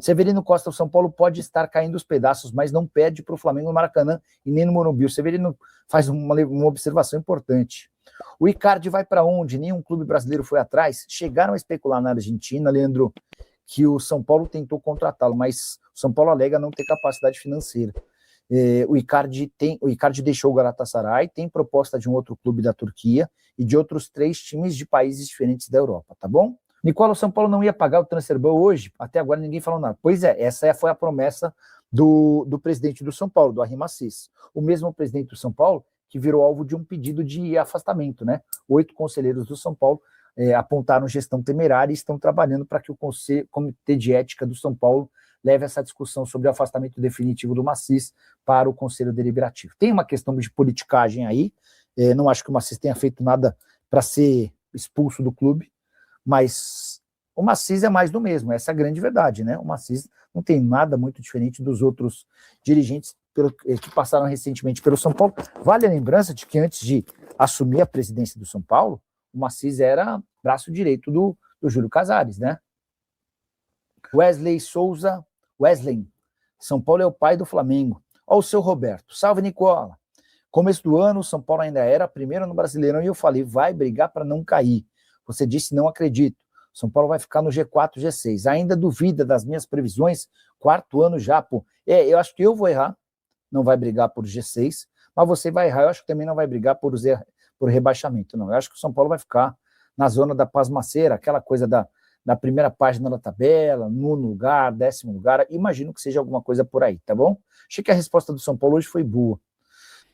Severino Costa, o São Paulo pode estar caindo os pedaços, mas não perde para o Flamengo no Maracanã e nem no Morumbi. O Severino faz uma observação importante. O Icardi vai para onde? Nenhum clube brasileiro foi atrás. Chegaram a especular na Argentina, Leandro, que o São Paulo tentou contratá-lo, mas o São Paulo alega não ter capacidade financeira. O Icardi deixou o Galatasaray, tem proposta de um outro clube da Turquia e de outros 3 times de países diferentes da Europa, tá bom? Nicola, o São Paulo não ia pagar o transfer ban hoje? Até agora ninguém falou nada. Pois é, essa foi a promessa do presidente do São Paulo, do Arrim Assis. O mesmo presidente do São Paulo que virou alvo de um pedido de afastamento, né? 8 conselheiros do São Paulo apontaram gestão temerária e estão trabalhando para que o Comitê de Ética do São Paulo leve essa discussão sobre o afastamento definitivo do Assis para o Conselho Deliberativo. Tem uma questão de politicagem aí, não acho que o Assis tenha feito nada para ser expulso do clube, mas o Assis é mais do mesmo, essa é a grande verdade, né? O Assis não tem nada muito diferente dos outros dirigentes que passaram recentemente pelo São Paulo. Vale a lembrança de que antes de assumir a presidência do São Paulo, o Assis era braço direito do Júlio Casares, né? Wesley Souza, São Paulo é o pai do Flamengo. Ó o seu Roberto, salve Nicola. Começo do ano, o São Paulo ainda era primeiro no Brasileirão e eu falei, vai brigar para não cair. Você disse, não acredito. São Paulo vai ficar no G4, G6. Ainda duvida das minhas previsões? 4º ano já, pô. Eu acho que eu vou errar, não vai brigar por G6, mas você vai errar, eu acho que também não vai brigar por rebaixamento, não. Eu acho que o São Paulo vai ficar na zona da pasmaceira, aquela coisa da primeira página da tabela, 9º lugar, 10º lugar, imagino que seja alguma coisa por aí, tá bom? Achei que a resposta do São Paulo hoje foi boa.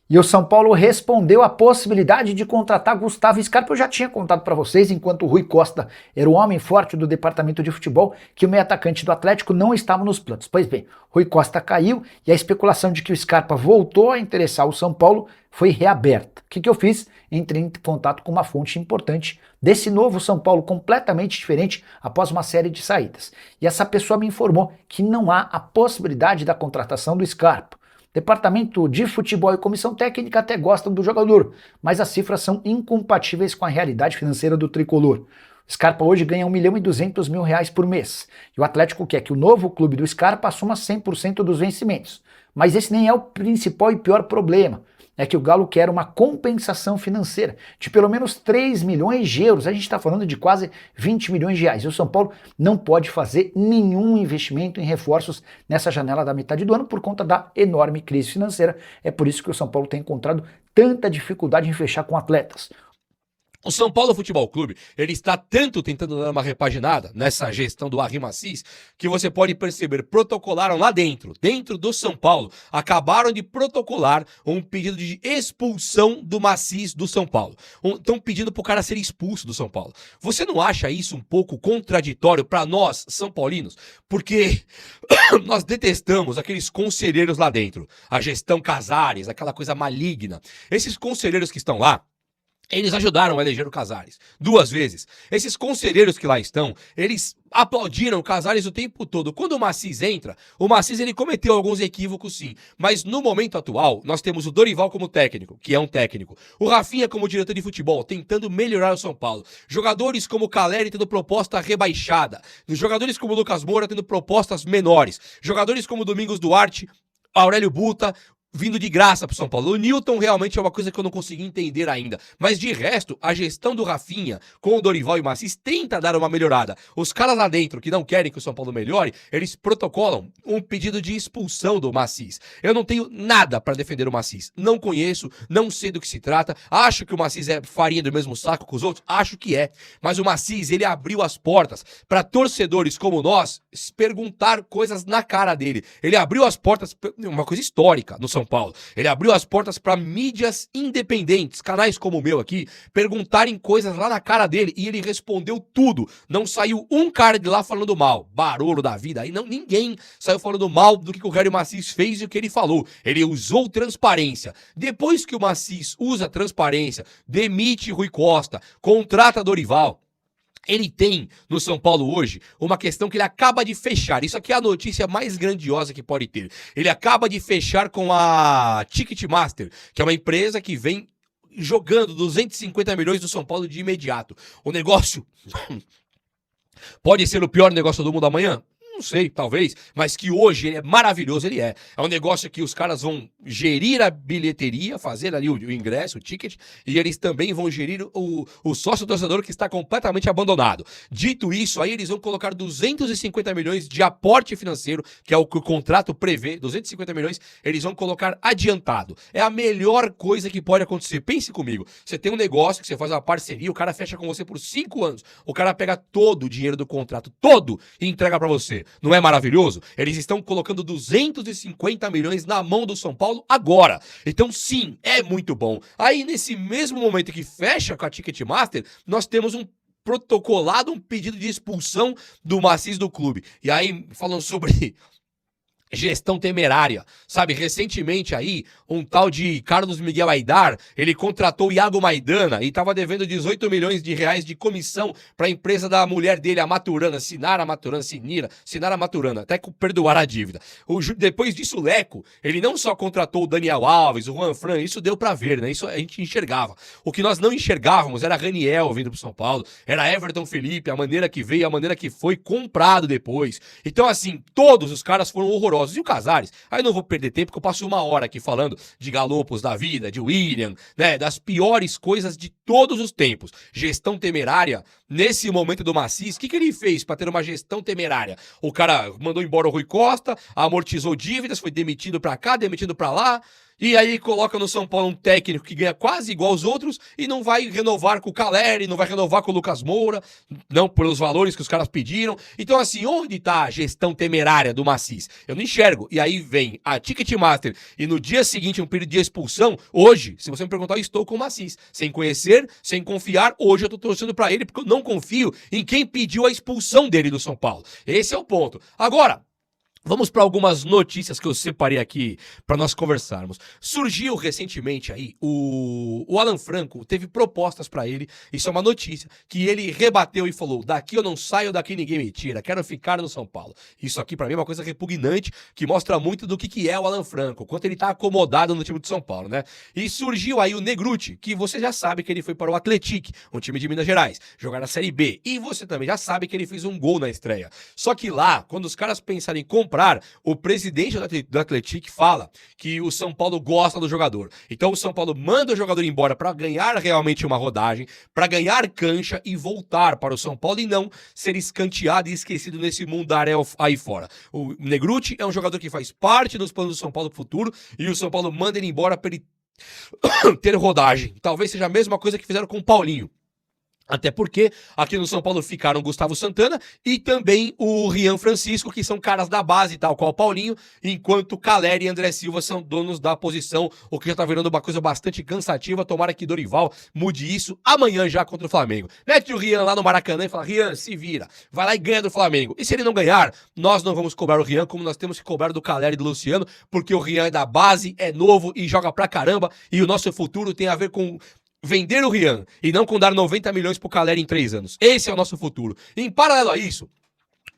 E o São Paulo respondeu a possibilidade de contratar Gustavo Scarpa. Eu já tinha contado para vocês, enquanto o Rui Costa era o homem forte do departamento de futebol, que o meio atacante do Atlético não estava nos planos. Pois bem, Rui Costa caiu e a especulação de que o Scarpa voltou a interessar o São Paulo foi reaberta. O que eu fiz? Entrei em contato com uma fonte importante desse novo São Paulo completamente diferente após uma série de saídas. E essa pessoa me informou que não há a possibilidade da contratação do Scarpa. Departamento de futebol e comissão técnica até gostam do jogador, mas as cifras são incompatíveis com a realidade financeira do tricolor. O Scarpa hoje ganha R$1.200.000 por mês, e o Atlético quer que o novo clube do Scarpa assuma 100% dos vencimentos. Mas esse nem é o principal e pior problema. É que o Galo quer uma compensação financeira de pelo menos 3 milhões de euros. A gente está falando de quase 20 milhões de reais. E o São Paulo não pode fazer nenhum investimento em reforços nessa janela da metade do ano por conta da enorme crise financeira. É por isso que o São Paulo tem encontrado tanta dificuldade em fechar com atletas. O São Paulo Futebol Clube, ele está tanto tentando dar uma repaginada nessa gestão do Arrim Assis, que você pode perceber, protocolaram lá dentro do São Paulo, acabaram de protocolar um pedido de expulsão do Assis do São Paulo. Estão pedindo pro cara ser expulso do São Paulo. Você não acha isso um pouco contraditório para nós, São Paulinos? Porque nós detestamos aqueles conselheiros lá dentro, a gestão Casares, aquela coisa maligna. Esses conselheiros que estão lá, eles ajudaram a eleger o Casares 2 vezes. Esses conselheiros que lá estão, eles aplaudiram o Casares o tempo todo. Quando o Assis entra, o Assis ele cometeu alguns equívocos sim, mas no momento atual, nós temos o Dorival como técnico, que é um técnico, o Rafinha como diretor de futebol, tentando melhorar o São Paulo, jogadores como o Caleri tendo proposta rebaixada, jogadores como o Lucas Moura tendo propostas menores, jogadores como o Domingos Duarte, Aurélio Buta, vindo de graça pro São Paulo. O Newton realmente é uma coisa que eu não consegui entender ainda. Mas de resto, a gestão do Rafinha com o Dorival e o Assis tenta dar uma melhorada. Os caras lá dentro que não querem que o São Paulo melhore, eles protocolam um pedido de expulsão do Assis. Eu não tenho nada para defender o Assis. Não conheço, não sei do que se trata. Acho que o Assis é farinha do mesmo saco que os outros? Acho que é. Mas o Assis, ele abriu as portas para torcedores como nós perguntar coisas na cara dele. Ele abriu as portas, uma coisa histórica no São Paulo. Ele abriu as portas para mídias independentes, canais como o meu aqui, perguntarem coisas lá na cara dele e ele respondeu tudo. Não saiu um cara de lá falando mal. Barolo da vida. Aí não, ninguém saiu falando mal do que o Hélio Assis fez e o que ele falou. Ele usou transparência. Depois que o Assis usa transparência, demite Rui Costa, contrata Dorival, ele tem no São Paulo hoje uma questão que ele acaba de fechar. Isso aqui é a notícia mais grandiosa que pode ter. Ele acaba de fechar com a Ticketmaster, que é uma empresa que vem jogando 250 milhões do São Paulo de imediato. O negócio pode ser o pior negócio do mundo amanhã? Não sei, talvez, mas que hoje ele é maravilhoso, ele é. É um negócio que os caras vão gerir a bilheteria, fazer ali o ingresso, o ticket, e eles também vão gerir o sócio-torcedor que está completamente abandonado. Dito isso, aí eles vão colocar 250 milhões de aporte financeiro, que é o que o contrato prevê, 250 milhões, eles vão colocar adiantado. É a melhor coisa que pode acontecer. Pense comigo, você tem um negócio que você faz uma parceria, o cara fecha com você por 5 anos, o cara pega todo o dinheiro do contrato, todo, e entrega pra você. Não é maravilhoso? Eles estão colocando 250 milhões na mão do São Paulo agora. Então, sim, é muito bom. Aí, nesse mesmo momento que fecha com a Ticketmaster, nós temos um protocolado, um pedido de expulsão do Maciço do clube. E aí, falando sobre gestão temerária, sabe? Recentemente aí, um tal de Carlos Miguel Aidar, ele contratou o Iago Maidana e estava devendo 18 milhões de reais de comissão para a empresa da mulher dele, a Maturana, Sinara Maturana, até perdoar a dívida. Depois disso, o Leco, ele não só contratou o Daniel Alves, o Juan Fran, isso deu para ver, né? Isso a gente enxergava. O que nós não enxergávamos era Raniel vindo pro São Paulo, era Everton Felipe, a maneira que veio, a maneira que foi comprado depois. Então, assim, todos os caras foram horrorosos. E o Casares, aí não vou perder tempo, porque eu passo 1 hora aqui falando de galopos da vida, de William, né, das piores coisas de todos os tempos. Gestão temerária, nesse momento do Maciço, o que ele fez para ter uma gestão temerária? O cara mandou embora o Rui Costa, amortizou dívidas, foi demitido para cá, demitido para lá, e aí coloca no São Paulo um técnico que ganha quase igual aos outros e não vai renovar com o Caleri, não vai renovar com o Lucas Moura, não pelos valores que os caras pediram. Então, assim, onde tá a gestão temerária do Maciço? Eu não enxergo. E aí vem a Ticketmaster e no dia seguinte um período de expulsão. Hoje, se você me perguntar, eu estou com o Maciço. Sem conhecer, sem confiar, hoje eu tô torcendo pra ele porque eu não confio em quem pediu a expulsão dele do São Paulo. Esse é o ponto. Agora, vamos para algumas notícias que eu separei aqui para nós conversarmos. Surgiu recentemente aí o Alan Franco, teve propostas para ele, isso é uma notícia, que ele rebateu e falou: daqui eu não saio, daqui ninguém me tira, quero ficar no São Paulo. Isso aqui para mim é uma coisa repugnante, que mostra muito do que é o Alan Franco, quanto ele tá acomodado no time de São Paulo, né? E surgiu aí o Negruti, que você já sabe que ele foi para o Atlético, um time de Minas Gerais, jogar na Série B, e você também já sabe que ele fez um gol na estreia. Só que lá, quando os caras pensarem em comprar, o presidente do Atlético fala que o São Paulo gosta do jogador. Então o São Paulo manda o jogador embora para ganhar realmente uma rodagem, para ganhar cancha e voltar para o São Paulo e não ser escanteado e esquecido nesse mundaréu aí fora. O Negruti é um jogador que faz parte dos planos do São Paulo pro futuro e o São Paulo manda ele embora para ele ter rodagem. Talvez seja a mesma coisa que fizeram com o Paulinho. Até porque aqui no São Paulo ficaram Gustavo Santana e também o Rian Francisco, que são caras da base, tal qual o Paulinho, enquanto Caleri e André Silva são donos da posição, o que já tá virando uma coisa bastante cansativa. Tomara que Dorival mude isso amanhã já contra o Flamengo. Mete o Rian lá no Maracanã e fala: Rian, se vira, vai lá e ganha do Flamengo. E se ele não ganhar, nós não vamos cobrar o Rian como nós temos que cobrar do Caleri e do Luciano, porque o Rian é da base, é novo e joga pra caramba, e o nosso futuro tem a ver com vender o Rian e não com dar 90 milhões pro Caleri em 3 anos. Esse é o nosso futuro. Em paralelo a isso,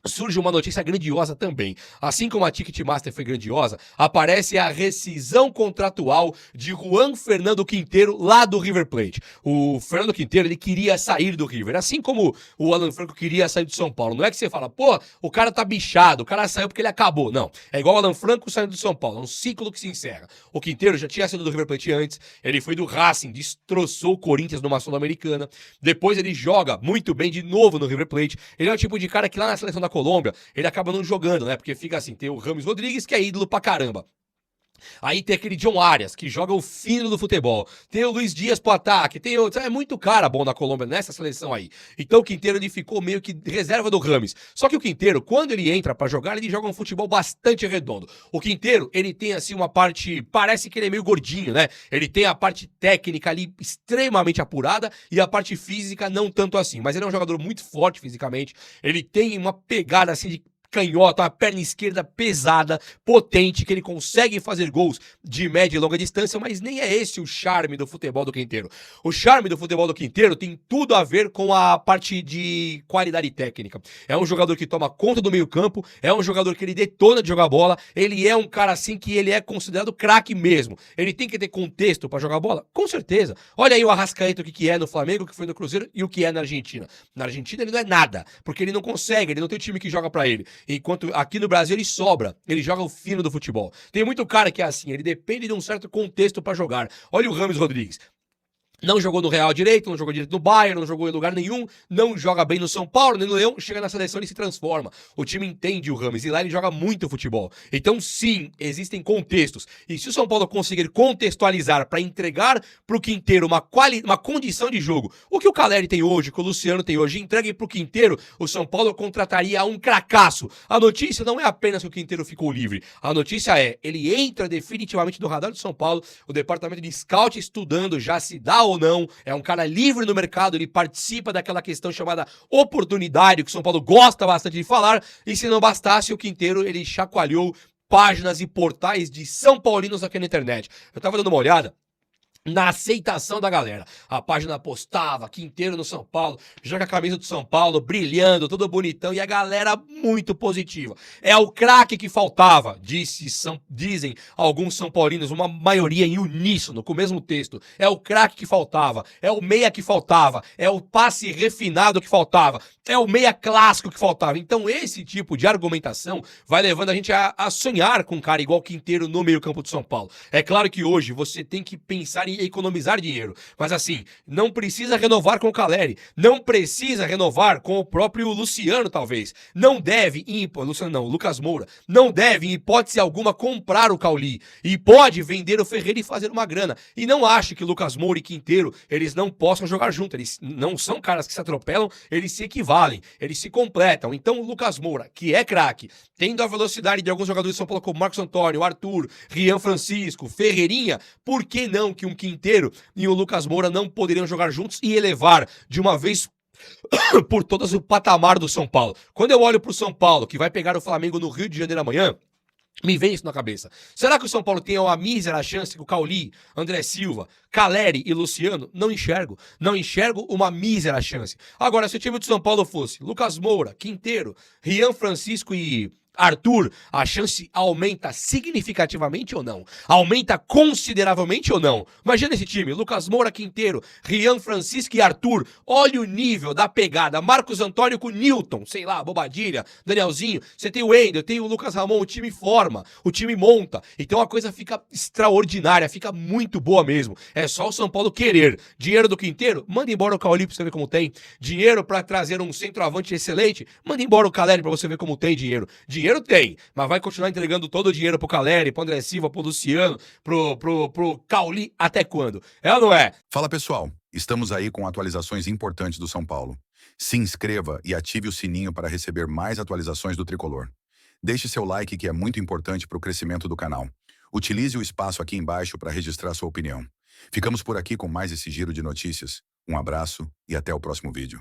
surge uma notícia grandiosa também. Assim como a Ticketmaster foi grandiosa, aparece a rescisão contratual de Juan Fernando Quinteiro lá do River Plate. O Fernando Quinteiro, ele queria sair do River, assim como o Alan Franco queria sair do São Paulo. Não é que você fala: pô, o cara tá bichado, o cara saiu porque ele acabou. Não, é igual o Alan Franco saindo do São Paulo, é um ciclo que se encerra. O Quinteiro já tinha saído do River Plate antes, ele foi do Racing, destroçou o Corinthians numa Sul-Americana, depois ele joga muito bem de novo no River Plate. Ele é o tipo de cara que lá na seleção da Colômbia, ele acaba não jogando, né? Porque fica assim, tem o Rames Rodrigues, que é ídolo pra caramba. Aí tem aquele John Arias, que joga o fino do futebol. Tem o Luiz Dias pro ataque. Tem outro. É muito cara bom na Colômbia nessa seleção aí. Então o Quinteiro, ele ficou meio que reserva do Rames. Só que o Quinteiro, quando ele entra pra jogar, ele joga um futebol bastante redondo. O Quinteiro, ele tem assim uma parte... Parece que ele é meio gordinho, né? Ele tem a parte técnica ali extremamente apurada e a parte física não tanto assim. Mas ele é um jogador muito forte fisicamente. Ele tem uma pegada assim de canhota, uma perna esquerda pesada, potente, que ele consegue fazer gols de média e longa distância, mas nem é esse o charme do futebol do Quinteiro. O charme do futebol do Quinteiro tem tudo a ver com a parte de qualidade técnica. É um jogador que toma conta do meio campo, é um jogador que ele detona de jogar bola, ele é um cara assim que ele é considerado craque mesmo. Ele tem que ter contexto para jogar bola? Com certeza. Olha aí o Arrascaeta, o que é no Flamengo, o que foi no Cruzeiro e o que é na Argentina. Na Argentina ele não é nada, porque ele não consegue, ele não tem time que joga para ele. enquanto aqui no Brasil ele sobra, ele joga o fino do futebol. Tem muito cara que é assim, ele depende de um certo contexto para jogar. Olha o Rames Rodrigues. Não jogou no Real direito, não jogou direito no Bayern, não jogou em lugar nenhum, não joga bem no São Paulo, nem no Leão, chega na seleção e se transforma. O time entende o Rames e lá ele joga muito futebol. Então sim, existem contextos. E se o São Paulo conseguir contextualizar para entregar pro Quinteiro uma condição de jogo, o que o Caleri tem hoje, que o Luciano tem hoje, entregue pro Quinteiro, o São Paulo contrataria um cracaço. A notícia não é apenas que o Quinteiro ficou livre, a notícia é, ele entra definitivamente no radar do São Paulo, o departamento de scout estudando já se dá ou não, é um cara livre no mercado, ele participa daquela questão chamada oportunidade, que o São Paulo gosta bastante de falar, e se não bastasse, o Quinteiro, ele chacoalhou páginas e portais de São Paulinos aqui na internet. Eu tava dando uma olhada na aceitação da galera. A página postava, Quinteiro no São Paulo, joga a camisa do São Paulo, brilhando, tudo bonitão, e a galera muito positiva. É o craque que faltava, dizem alguns São Paulinos, uma maioria em uníssono, com o mesmo texto. É o craque que faltava, é o meia que faltava, é o passe refinado que faltava, é o meia clássico que faltava. Então esse tipo de argumentação vai levando a gente a sonhar com um cara igual Quinteiro no meio campo do São Paulo. É claro que hoje você tem que pensar em economizar dinheiro, mas assim, não precisa renovar com o Caleri, não precisa renovar com o próprio Luciano, talvez. Não deve, Luciano não, Lucas Moura, não deve, em hipótese alguma, comprar o Cauli. E pode vender o Ferreira e fazer uma grana. E não ache que Lucas Moura e Quinteiro, eles não possam jogar junto. Eles não são caras que se atropelam, eles se equivalem, eles se completam. Então o Lucas Moura, que é craque, tendo a velocidade de alguns jogadores de São Paulo como Marcos Antônio, Arthur, Rian Francisco, Ferreirinha, por que não que um Quinteiro e o Lucas Moura não poderiam jogar juntos e elevar de uma vez por todas o patamar do São Paulo? Quando eu olho pro São Paulo, que vai pegar o Flamengo no Rio de Janeiro amanhã, me vem isso na cabeça. Será que o São Paulo tem uma mísera chance com o Cauli, André Silva, Caleri e Luciano? Não enxergo. Não enxergo uma mísera chance. Agora, se o time do São Paulo fosse Lucas Moura, Quinteiro, Rian Francisco e Arthur, a chance aumenta significativamente ou não? Aumenta consideravelmente ou não? Imagina esse time, Lucas Moura, Quinteiro, Rian Francisco e Arthur. Olha o nível da pegada. Marcos Antônio com Newton, sei lá, Bobadilha, Danielzinho. Você tem o Wendel, tem o Lucas Ramon, o time forma, o time monta. Então a coisa fica extraordinária, fica muito boa mesmo. É só o São Paulo querer. Dinheiro do Quinteiro? Manda embora o Cauli pra você ver como tem. Dinheiro pra trazer um centroavante excelente? Manda embora o Caleri pra você ver como tem dinheiro. Dinheiro tem, mas vai continuar entregando todo o dinheiro pro Caleri, pro André Silva, pro Luciano, pro Cauli, até quando? É ou não é? Fala pessoal, estamos aí com atualizações importantes do São Paulo. Se inscreva e ative o sininho para receber mais atualizações do Tricolor. Deixe seu like que é muito importante para o crescimento do canal. Utilize o espaço aqui embaixo para registrar sua opinião. Ficamos por aqui com mais esse giro de notícias. Um abraço e até o próximo vídeo.